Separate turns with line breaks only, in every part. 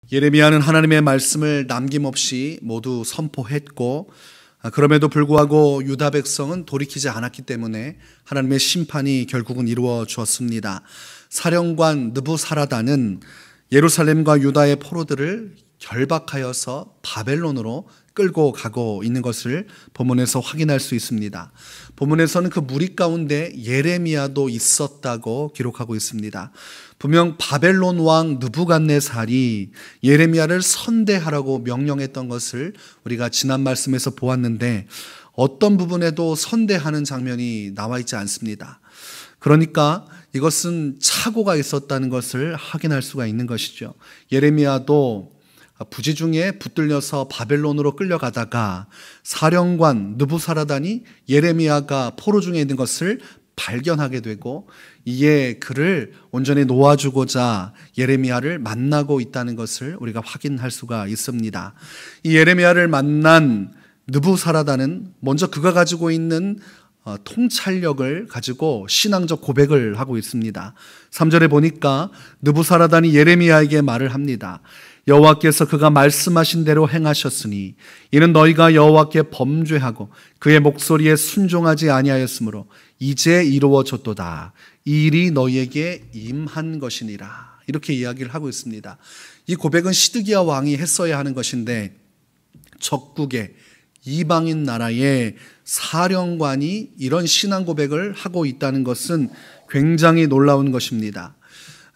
예레미야는 하나님의 말씀을 남김없이 모두 선포했고, 그럼에도 불구하고 유다 백성은 돌이키지 않았기 때문에 하나님의 심판이 결국은 이루어졌습니다. 사령관 느부사라단은 예루살렘과 유다의 포로들을 결박하여서 바벨론으로 끌고 가고 있는 것을 본문에서 확인할 수 있습니다. 본문에서는 그 무리 가운데 예레미야도 있었다고 기록하고 있습니다. 분명 바벨론 왕 느부갓네살이 예레미야를 선대하라고 명령했던 것을 우리가 지난 말씀에서 보았는데, 어떤 부분에도 선대하는 장면이 나와 있지 않습니다. 그러니까 이것은 착오가 있었다는 것을 확인할 수가 있는 것이죠. 예레미야도 부지 중에 붙들려서 바벨론으로 끌려가다가 사령관 느부사라단이 예레미야가 포로 중에 있는 것을 발견하게 되고, 이에 그를 온전히 놓아주고자 예레미야를 만나고 있다는 것을 우리가 확인할 수가 있습니다. 이 예레미야를 만난 느부사라단은 먼저 그가 가지고 있는 통찰력을 가지고 신앙적 고백을 하고 있습니다. 3절에 보니까 느부사라단이 예레미야에게 말을 합니다. 여호와께서 그가 말씀하신 대로 행하셨으니 이는 너희가 여호와께 범죄하고 그의 목소리에 순종하지 아니하였으므로 이제 이루어졌도다. 이 일이 너희에게 임한 것이니라. 이렇게 이야기를 하고 있습니다. 이 고백은 시드기야 왕이 했어야 하는 것인데, 적국의 이방인 나라의 사령관이 이런 신앙 고백을 하고 있다는 것은 굉장히 놀라운 것입니다.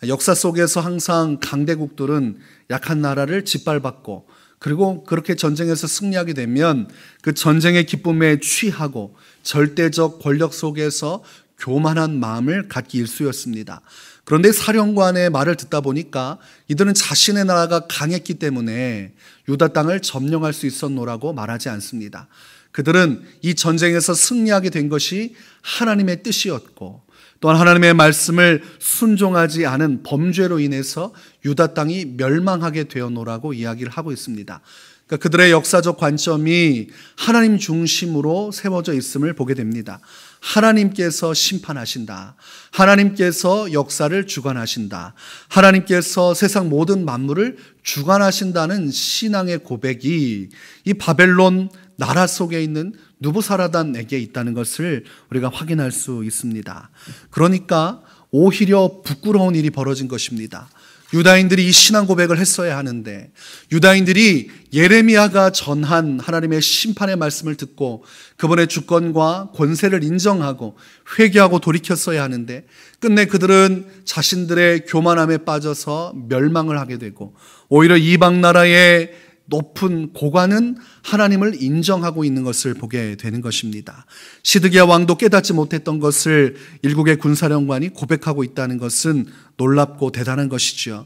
역사 속에서 항상 강대국들은 약한 나라를 짓밟았고, 그리고 그렇게 전쟁에서 승리하게 되면 그 전쟁의 기쁨에 취하고 절대적 권력 속에서 교만한 마음을 갖기 일쑤였습니다. 그런데 사령관의 말을 듣다 보니까 이들은 자신의 나라가 강했기 때문에 유다 땅을 점령할 수 있었노라고 말하지 않습니다. 그들은 이 전쟁에서 승리하게 된 것이 하나님의 뜻이었고, 또한 하나님의 말씀을 순종하지 않은 범죄로 인해서 유다 땅이 멸망하게 되었노라고 이야기를 하고 있습니다. 그러니까 그들의 역사적 관점이 하나님 중심으로 세워져 있음을 보게 됩니다. 하나님께서 심판하신다. 하나님께서 역사를 주관하신다. 하나님께서 세상 모든 만물을 주관하신다는 신앙의 고백이 이 바벨론 나라 속에 있는 느부사라단에게 있다는 것을 우리가 확인할 수 있습니다. 그러니까 오히려 부끄러운 일이 벌어진 것입니다. 유다인들이 이 신앙 고백을 했어야 하는데, 유다인들이 예레미야가 전한 하나님의 심판의 말씀을 듣고 그분의 주권과 권세를 인정하고 회개하고 돌이켰어야 하는데, 끝내 그들은 자신들의 교만함에 빠져서 멸망을 하게 되고, 오히려 이방 나라의 높은 고관은 하나님을 인정하고 있는 것을 보게 되는 것입니다. 시드기야 왕도 깨닫지 못했던 것을 일국의 군사령관이 고백하고 있다는 것은 놀랍고 대단한 것이죠.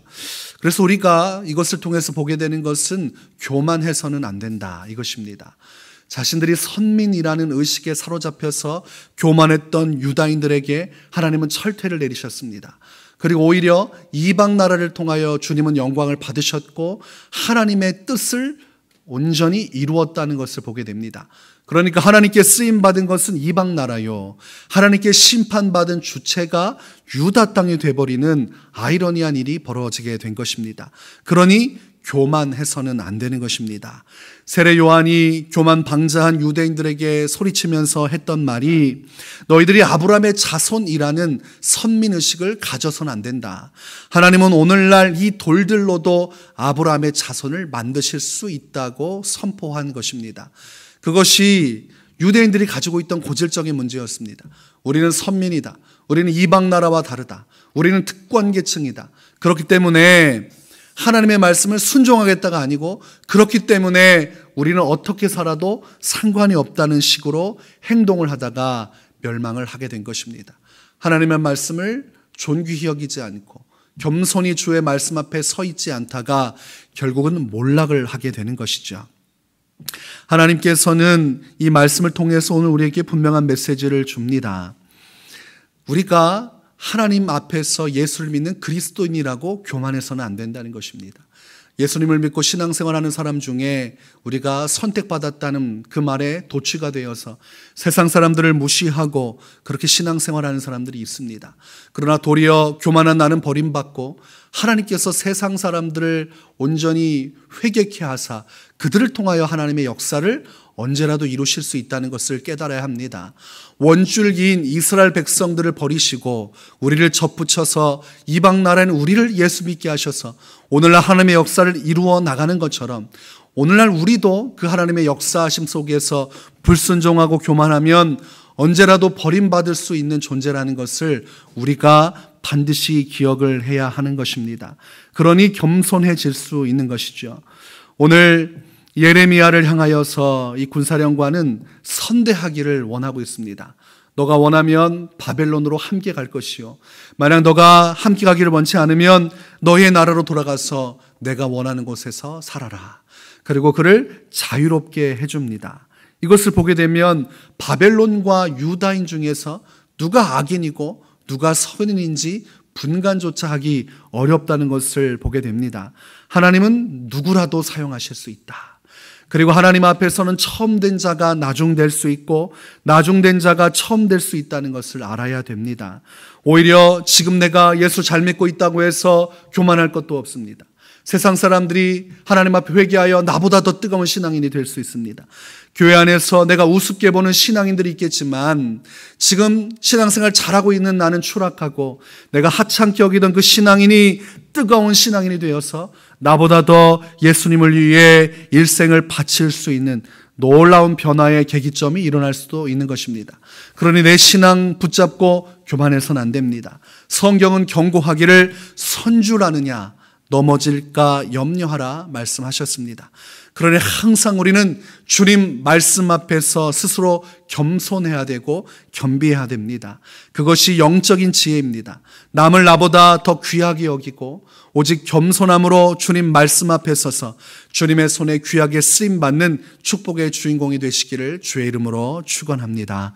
그래서 우리가 이것을 통해서 보게 되는 것은 교만해서는 안 된다, 이것입니다. 자신들이 선민이라는 의식에 사로잡혀서 교만했던 유다인들에게 하나님은 철퇴를 내리셨습니다. 그리고 오히려 이방 나라를 통하여 주님은 영광을 받으셨고 하나님의 뜻을 온전히 이루었다는 것을 보게 됩니다. 그러니까 하나님께 쓰임받은 것은 이방 나라요, 하나님께 심판받은 주체가 유다 땅이 되어버리는 아이러니한 일이 벌어지게 된 것입니다. 그러니 교만해서는 안 되는 것입니다. 세례 요한이 교만 방자한 유대인들에게 소리치면서 했던 말이, 너희들이 아브라함의 자손이라는 선민의식을 가져서는 안 된다. 하나님은 오늘날 이 돌들로도 아브라함의 자손을 만드실 수 있다고 선포한 것입니다. 그것이 유대인들이 가지고 있던 고질적인 문제였습니다. 우리는 선민이다. 우리는 이방 나라와 다르다. 우리는 특권계층이다. 그렇기 때문에 하나님의 말씀을 순종하겠다가 아니고, 그렇기 때문에 우리는 어떻게 살아도 상관이 없다는 식으로 행동을 하다가 멸망을 하게 된 것입니다. 하나님의 말씀을 존귀히 여기지 않고 겸손히 주의 말씀 앞에 서 있지 않다가 결국은 몰락을 하게 되는 것이죠. 하나님께서는 이 말씀을 통해서 오늘 우리에게 분명한 메시지를 줍니다. 우리가 하나님 앞에서 예수를 믿는 그리스도인이라고 교만해서는 안 된다는 것입니다. 예수님을 믿고 신앙생활하는 사람 중에 우리가 선택받았다는 그 말에 도취가 되어서 세상 사람들을 무시하고 그렇게 신앙생활하는 사람들이 있습니다. 그러나 도리어 교만한 나는 버림받고 하나님께서 세상 사람들을 온전히 회개케 하사 그들을 통하여 하나님의 역사를 언제라도 이루실 수 있다는 것을 깨달아야 합니다. 원줄기인 이스라엘 백성들을 버리시고 우리를 접붙여서 이방 나라는 우리를 예수 믿게 하셔서 오늘날 하나님의 역사를 이루어 나가는 것처럼 오늘날 우리도 그 하나님의 역사하심 속에서 불순종하고 교만하면 언제라도 버림받을 수 있는 존재라는 것을 우리가 반드시 기억을 해야 하는 것입니다. 그러니 겸손해질 수 있는 것이죠. 오늘 예레미야를 향하여서 이 군사령관은 선대하기를 원하고 있습니다. 너가 원하면 바벨론으로 함께 갈 것이요, 만약 너가 함께 가기를 원치 않으면 너의 나라로 돌아가서 내가 원하는 곳에서 살아라. 그리고 그를 자유롭게 해줍니다. 이것을 보게 되면 바벨론과 유다인 중에서 누가 악인이고 누가 선인인지 분간조차 하기 어렵다는 것을 보게 됩니다. 하나님은 누구라도 사용하실 수 있다. 그리고 하나님 앞에서는 처음 된 자가 나중될 수 있고 나중된 자가 처음 될 수 있다는 것을 알아야 됩니다. 오히려 지금 내가 예수 잘 믿고 있다고 해서 교만할 것도 없습니다. 세상 사람들이 하나님 앞에 회개하여 나보다 더 뜨거운 신앙인이 될 수 있습니다. 교회 안에서 내가 우습게 보는 신앙인들이 있겠지만 지금 신앙생활 잘하고 있는 나는 추락하고 내가 하찮게 여기던 그 신앙인이 뜨거운 신앙인이 되어서 나보다 더 예수님을 위해 일생을 바칠 수 있는 놀라운 변화의 계기점이 일어날 수도 있는 것입니다. 그러니 내 신앙 붙잡고 교만해서는 안 됩니다. 성경은 경고하기를 선주라느냐 넘어질까 염려하라 말씀하셨습니다. 그러니 항상 우리는 주님 말씀 앞에서 스스로 겸손해야 되고 겸비해야 됩니다. 그것이 영적인 지혜입니다. 남을 나보다 더 귀하게 여기고 오직 겸손함으로 주님 말씀 앞에 서서 주님의 손에 귀하게 쓰임받는 축복의 주인공이 되시기를 주의 이름으로 축원합니다.